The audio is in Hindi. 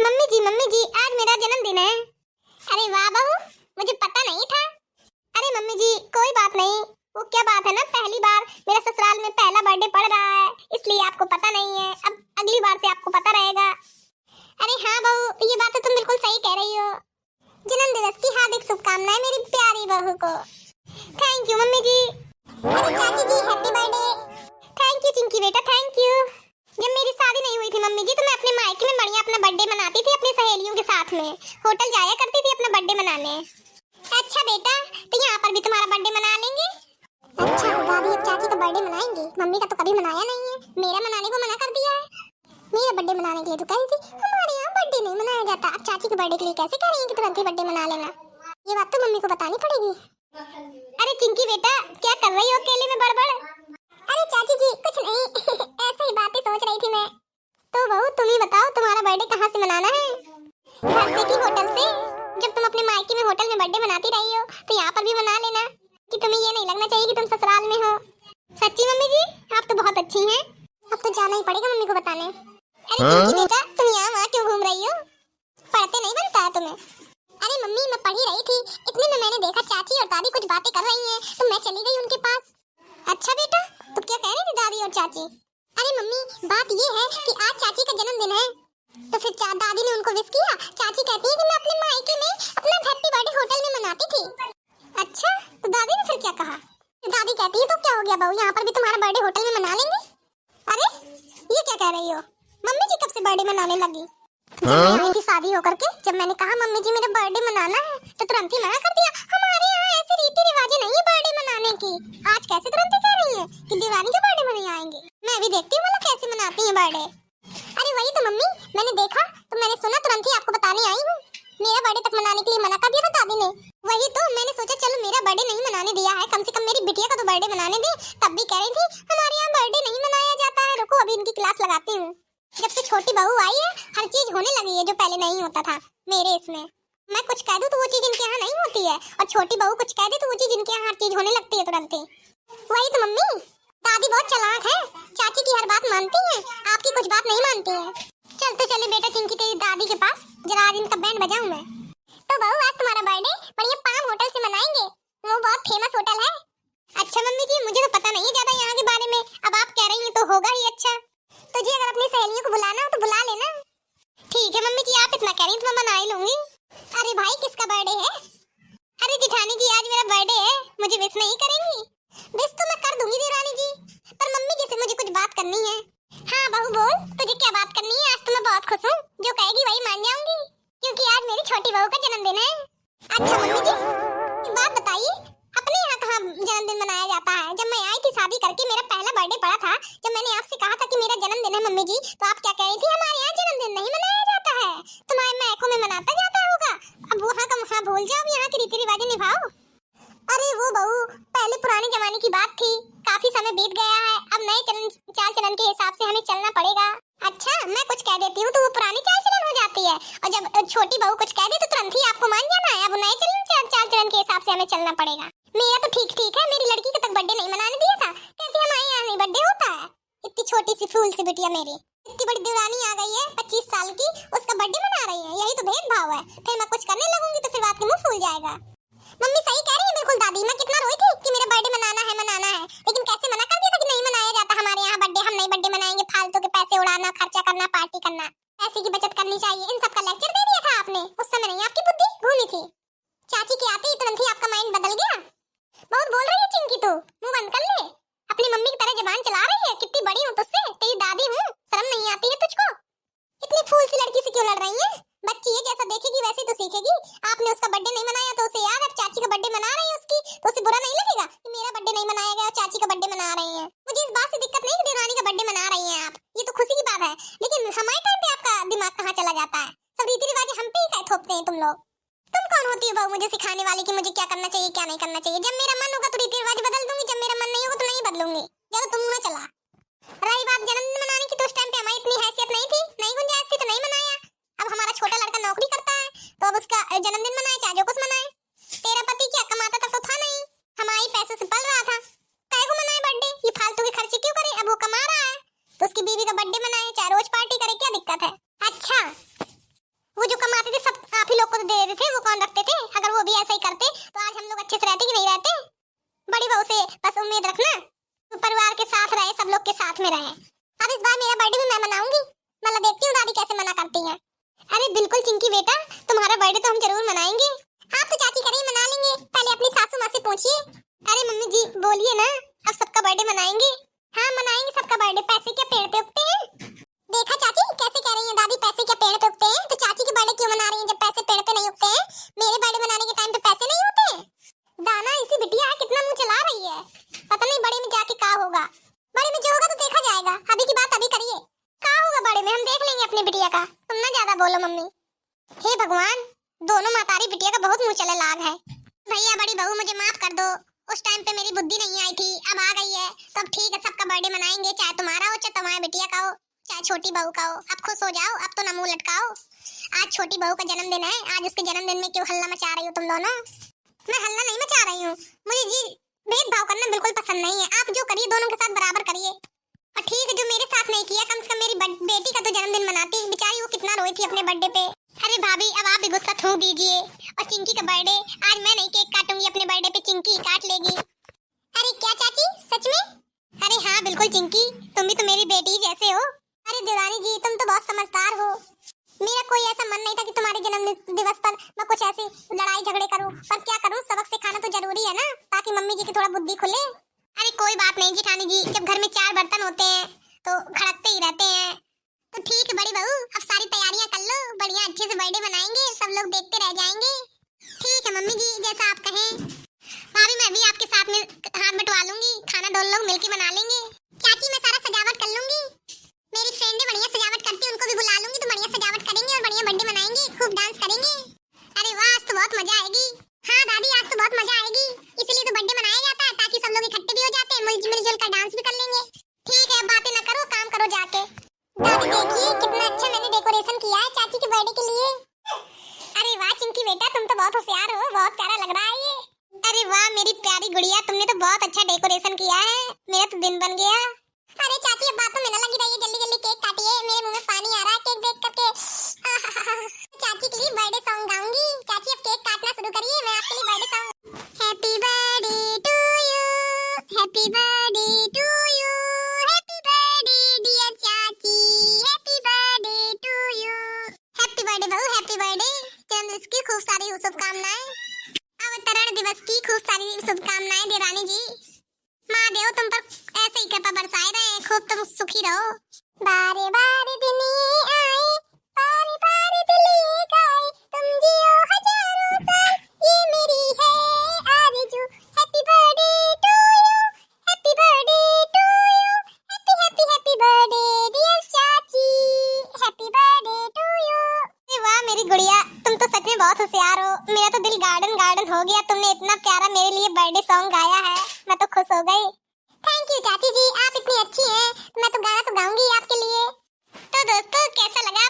मम्मी जी आज मेरा जन्मदिन है। अरे वाह बहू, मुझे पता नहीं था। अरे मम्मी जी कोई बात नहीं, वो क्या बात है ना, पहली बार मेरा ससुराल में पहला बर्थडे पड़ रहा है, इसलिए आपको पता नहीं है। अब अगली बार से आपको पता रहेगा। अरे हाँ बहू, ये बात तो तुम बिल्कुल सही कह रही हो। जन्मदिवस की हार्दिक शुभकामनाएं मेरी प्यारी बहू को। Thank you mummy ji. अरे चाची ji happy birthday. Thank you Chinki बेटा, थैंक यू। जब मेरी शादी नहीं हुई थी मम्मी जी, तो मैं अपने मायके में बढ़िया अपना बर्थडे मनाती थी अपनी सहेलियों के साथ में, होटल जाया करती थी अपना बर्थडे मनाने। अच्छा बेटा, तो यहाँ पर भी तुम्हारा बर्थडे मना लेंगे? अच्छा तो दादी अब चाची का बर्थडे मनाएंगे, मम्मी का तो कभी मनाया नहीं है, मेरा मनाने को मना कर दिया है। मेरा बर्थडे मनाने के लिए तो कही थी हमारे यहाँ बर्थडे नहीं मनाया जाता, अब चाची के बर्थडे के लिए कैसे कह रही है कि तुरंत ही बर्थडे मना लेना? ये बात तो मम्मी को बतानी पड़ेगी। अरे चिंकी बेटा क्या कर रही हो अकेले में बड़बड़? अरे चाची जी कुछ नहीं ऐसे ही बातें सोच रही थी मैं। तो बहू तुम ही बताओ तुम्हारा बर्थडे कहाँ से मनाना है? घर से कि होटल से? जब तुम अपने मायके में होटल में बर्थडे मनाती रही हो तो यहाँ पर भी मना लेना, कि तुम्हें ये नहीं लगना चाहिए कि तुम ससुराल में हो। सच्ची मम्मी जी आप तो बहुत अच्छी हैं। अब तो जाना ही पड़ेगा मम्मी को बताने। अरे चिंकी बेटा तुम यहाँ वहाँ क्यों घूम रही हो? पढ़ते नहीं बनता है तुम्हें? अरे मम्मी मैं पढ़ ही रही थी, इतने में मैंने देखा चाची और दादी कुछ बातें कर रही हैं, तो मैं चली गई उनके पास। अच्छा बेटा तुम क्या कह रही थी दादी और चाची? अरे मम्मी बात ये है कि आज चाची का जन्मदिन है, तो फिर दादी ने उनको विश किया। चाची कहती है कि मैं अपने मायके में अपना हैप्पी बर्थडे होटल में मनाती थी। अच्छा तो दादी ने फिर क्या कहा? दादी कहती है तो क्या हो गया बहू, यहाँ पर भी तुम्हारा बर्थडे होटल में मना लेंगे। अरे ये क्या कह रही हो? मम्मी जी कब से बर्थडे मनाने लगी? जब मैं आई थी शादी होकर के, जब मैंने कहा मम्मी जी मेरा बर्थडे मनाना है, तो तुरंत ही मना कर दिया। हमारे यहाँ ऐसे रीति रिवाज नहीं है बर्थडे मनाने की। आज कैसे तुरंत ही कह रही है कि दिवाली के बर्थडे मनाने आएंगे? मैं भी देखती हूँ मतलब कैसे मनाती है बर्थडे। अरे वही तो मम्मी, मैंने देखा तो मैंने सुना, तुरंत ही आपको बताने आई हूँ। मेरा बर्थडे तक मनाने के लिए मना कर दिया था दादी ने। वही तो मैंने सोचा चलो मेरा बर्थडे नहीं मनाने दिया है, कम से कम मेरी बिटिया का तो बर्थडे मनाने दे। तब भी कह रही थी हमारे यहाँ बर्थडे नहीं मनाया जाता है। रुको अभी इनकी क्लास लगाती हूँ। जब से छोटी बहू आई है हर चीज होने लगी है जो पहले नहीं होता था मेरे इसमें। मैं कुछ कह दूं तो वो चीज इनके यहाँ नहीं होती है, और छोटी बहू कुछ कह दे तो वो चीज इनके यहाँ हर चीज होने लगती है तुरंत ही। वही तो मम्मी, दादी बहुत चालाक है, चाची की हर बात मानती है, आपकी कुछ बात नहीं मानती है। चल तो चले बेटा चिंकी तेरी दादी के पास, जरा आज इनका बैंड बजाऊं मैं। तो बहू आज तुम्हारा बर्थडे बढ़िया पाम होटल से मनाएंगे, वो बहुत फेमस होटल है। अच्छा मम्मी जी मुझे तो पता नहीं है ज्यादा यहाँ के बारे में, अब आप कह रही हैं तो होगा ही। अच्छा तो जी अगर अपनी सहेलियों को बुलाना हो तो बुला लेना। ठीक है मम्मी जी, आप इतना कह रही हैं तो मैं मना ही लूंगी। अरे भाई किसका बर्थडे है? अरे जिठानी जी आज मेरा बर्थडे है, मुझे विश नहीं करेंगी? विश तो मैं कर दूंगी देवरानी जी, पर मम्मी जी से मुझे कुछ बात करनी है। हाँ बहू बोल, तुझे क्या बात करनी है? आज तो मैं बहुत खुश हूँ, जो कहेगी वही मान जाऊंगी, क्योंकि आज मेरी छोटी बहू का जन्मदिन है। अच्छा मम्मी जी एक बात बताइए, अपने यहाँ कहाँ जन्मदिन मनाया जाता है? जब मैं आई थी शादी करके मेरा पहला बर्थडे पड़ा था, जब मैंने आपसे कहा था कि मेरा जन्मदिन है मम्मी जी, तो आप क्या कह रही थी हमारे यहाँ जन्मदिन नहीं मनाया जाता है, तुम्हारे महकों में मनाता जाता होगा। अब वहाँ का वहाँ भूल जाओ, यहाँ की रीति रिवाजें निभाओ। अरे वो बहू पहले पुराने जमाने की बात थी, काफी समय बीत गया है, अब नए चाल चलन के हिसाब से हमें चलना पड़ेगा। अच्छा मैं कुछ कह देती हूँ तो वो पुरानी चाल चलन हो जाती है, और जब छोटी बहू कुछ कह दे तो तुरंत ही आपको मान जाना है। अब नए चाल चलन के हिसाब से हमें चलना पड़ेगा। मेरा तो ठीक ठीक है, मेरी लड़की का तक बर्थडे नहीं मनाने दिया था, कहती हमारे यहाँ नहीं बर्थडे होता है। इतनी छोटी सी फूल सी बिटिया मेरी, इतनी बड़ी दीवानी आ गई है 25 साल की, उसका बर्थडे मना रही है, यही तो भेदभाव है। फिर मैं कुछ करने लगूंगी तो फिर बात के मुंह फूल जाएगा। मम्मी सही कह रही है बिल्कुल दादी, मैं कितना रोई थी कि मेरा बर्थडे मनाना है, लेकिन कैसे मना कर दिया था कि नहीं मनाया जाता हमारे यहाँ बर्थडे, हम नहीं बर्थडे मनाएंगे, फालतू के पैसे उड़ाना, खर्चा करना, पार्टी करना, पैसे की बचत करनी चाहिए, इन सब का लेक्चर दे दिया था आपने। उस समय नहीं आपकी बुद्धि भूली थी, चाची के आते ही तुरंत ही आपका माइंड बदल गया। बहुत बोल रही है चिंकी, तू मुंह बंद कर ले, अपनी मम्मी की तरह जुबान चला रही है। कितनी बड़ी हूँ तुझसे, तेरी दादी हूँ, शर्म नहीं आती है तुझको? इतनी फूल सी लड़की से क्यों लड़ रही है? बच्ची है, जैसा देखेगी वैसे तो सीखेगी। आपने उसका बर्थडे नहीं मनाया तो उसे याद, अब चाची का बर्थडे मना रही है उसकी, तो उसे बुरा नहीं लगेगा कि मेरा बर्थडे नहीं मनाया गया और चाची का बर्थडे मना रही है? मुझे इस बात से दिक्कत नहीं कि देवरानी का बर्थडे मना रही हैं आप, ये तो खुशी की बात है, लेकिन हमारे टाइम पे आपका दिमाग कहाँ चला जाता है? सब रीति रिवाज हम पे ही थोपते हैं तुम लोग। तुम कौन होती हो बहू मुझे सिखाने वाली कि मुझे क्या करना चाहिए क्या नहीं करना चाहिए? जब मेरा मन होगा तो रीति रिवाज बदल दूंगी, जब मेरा मन नहीं होगा तो नहीं बदलूंगी। ज्यादा तुम ना चला। रही बात जन्मदिन मनाने की, तो उस टाइम पे हमारी इतनी हैसियत नहीं थी, नहीं गुंजाइश थी तो नहीं मनाया। अब हमारा छोटा लड़का नौकरी करता है तो अब उसका जन्मदिन मनाए चाहे जो कुछ मनाए। तेरा पति क्या कमाता था तो था नहीं, हमारे पैसे से पल रहा था, काहे को मनाए बर्थडे? ये फालतू के खर्चे क्यों करे? अब वो कमा रहा है तो उसकी बीवी का बर्थडे मनाए, चाहे रोज पार्टी करे, क्या दिक्कत है? अच्छा तो दे रहे थे, वो कौन रखते थे? अगर वो भी ऐसा ही करते तो आज हम लोग अच्छे से रहते कि नहीं रहते? बड़ी बहू से बस उम्मीद रखना तो परिवार के साथ रहे, सब लोग के साथ में रहे। अब इस बार मेरा बर्थडे भी मैं मनाऊंगी, मतलब देखती हूँ दादी कैसे मना करती हैं। अरे बिल्कुल चिंकी बेटा, तुम्हारा बर्थडे तो हम जरूर मनाएंगे। आप तो चाची करें मना लेंगे, पहले अपनी सासू माँ से पूछिए। अरे मम्मी जी बोलिए ना, अब सबका बर्थडे मनाएंगे। हाँ मनाएंगे सबका बर्थडे, पैसे क्या पेड़ पे उगते हैं? देखा चाची कैसे कह रही हैं दादी, पैसे क्या पेड़ पे उगते हैं? तो चाची के बर्थडे क्यों मना रही हैं जब पैसे पेड़ पे नहीं उगते हैं? मेरे बर्थडे मनाने के टाइम पे पैसे नहीं होते? दाना इसी बिटिया कितना मुंह चला रही है, पता नहीं बड़े में जाके क्या होगा। बड़े में जो होगा तो देखा जाएगा, अभी की बात अभी करिए। क्या होगा बड़े में हम देख लेंगे अपनी बिटिया का, तुम ना ज्यादा बोलो मम्मी। हे भगवान, दोनों मातारी बिटिया का बहुत मुंह चले लाग है। भैया बड़ी बहू मुझे माफ कर दो, उस टाइम पे मेरी बुद्धि नहीं आई थी, अब आ गई है तो अब ठीक है, सबका बर्थडे मनाएंगे, चाहे तुम्हारा हो चाहे तुम्हारी बिटिया का हो चाहे छोटी बहू का हो। अब खुश हो जाओ, अब तो ना मुंह लटकाओ। आज छोटी बहू का जन्मदिन है, आज उसके जन्मदिन में क्यों हल्ला मचा रही हो तुम दोनों? मैं हल्ला नहीं मचा रही हूँ, मुझे जी भेदभाव करना बिल्कुल पसंद नहीं है। आप जो करिए दोनों के साथ बराबर करिए। और ठीक है जो मेरे साथ नहीं किया, कम से कम मेरी बेटी का तो जन्मदिन मनाती, बेचारी वो कितना रोई थी अपने बर्थडे पे। अरे भाभी अब आप भी गुस्सा थूक दीजिए। और चिंकी का बर्थडे, आज मैं नहीं केक काटूंगी अपने बर्थडे पे, चिंकी काट लेगी। अरे क्या चाची सच में? अरे हाँ बिल्कुल चिंकी, तुम भी तो मेरी बेटी जैसे हो। अरे देवानी जी तुम तो बहुत समझदार हो, मेरा कोई ऐसा मन नहीं था कि तुम्हारे जन्म दिवस पर मैं कुछ ऐसी लड़ाई झगड़े करूं, पर क्या करूं, सबक सिखाना तो जरूरी है ना, ताकि मम्मी जी की थोड़ा बुद्धि खुले। अरे कोई बात नहीं जेठानी जी, जब घर में 4 बर्तन होते हैं तो खड़कते ही रहते हैं। तो ठीक है बड़ी बहू, अब सारी तैयारियां कर लो, बढ़िया अच्छे से बर्थडे मनाएंगे, सब लोग देखते रह जाएंगे। ठीक है मम्मी जी जैसा आप कहें। भाभी मैं भी आपके साथ में हाथ बंटवा लूंगी, खाना दोनों लोग मिलकर बना लेंगे। चाची मैं सारा सजावट कर लूंगी, मेरी फ्रेंडें बढ़िया सजावट करती है, उनको भी बुला लूंगी, तो बढ़िया सजावट करेंगे और बढ़िया बर्थडे मनाएंगे, खूब डांस करेंगे। अरे वाह आज तो बहुत मजा आएगी। हाँ दादी आज तो बहुत मजा आएगी, इसलिए तो बर्थडे मनाया जाता है, ताकि सब लोग इकट्ठे भी हो जाते हैं, मिलजुल कर डांस भी कर लेंगे। ठीक है बातें ना करो, काम करो जाके। दादी देखिए कितना अच्छा मैंने डेकोरेशन किया है चाची के बर्थडे के लिए। अरे वाह चिंकी बेटा तुम तो बहुत होशियार हो, बहुत प्यारा लग रहा है ये। अरे वाह मेरी प्यारी गुड़िया, तुमने तो बहुत अच्छा डेकोरेशन किया है, मेरा तो दिन बन गया। अरे चाची अब बातों में ना लगी रहिए, जल्दी जल्दी केक काटिए, मेरे मुंह में पानी आ रहा है केक देख करके। चाची के लिए बर्थडे सॉन्ग गाऊंगी। चाची अब केक काटना शुरू करिए, मैं आपके लिए birthday song. Happy birthday to you, happy birthday to you, happy birthday dear चाची, happy birthday to you. Happy birthday बहू, हैप्पी बर्थडे, जन्मदिन की खूब सारी शुभकामनाएं, अवतरण दिवस की खूब सारी शुभकामनाएं देरानी जी। महादेव तुम पर ऐसे ही कृपा बरसाए रहे, खूब तुम सुखी रहो। बारे बारे दिन ये आए, बारे बारे दिल ये गाए, तुम जियो हजारों साल, ये मेरी है आरज़ू। Happy birthday to you, happy birthday to you, happy happy happy birthday dear चाची, हैप्पी बर्थडे टू यू। अरे वाह मेरी गुड़िया, तुम तो सच में बहुत होशियार हो, मेरा तो दिल गार्डन गार्डन हो गया, तुमने इतना प्यारा मेरे लिए बर्थडे सॉन्ग गाया है, मैं तो खुश हो गई। थैंक यू चाची जी, आप इतनी अच्छी हैं, मैं तो गाना तो गाऊंगी आपके लिए। तो दोस्तों कैसा लगा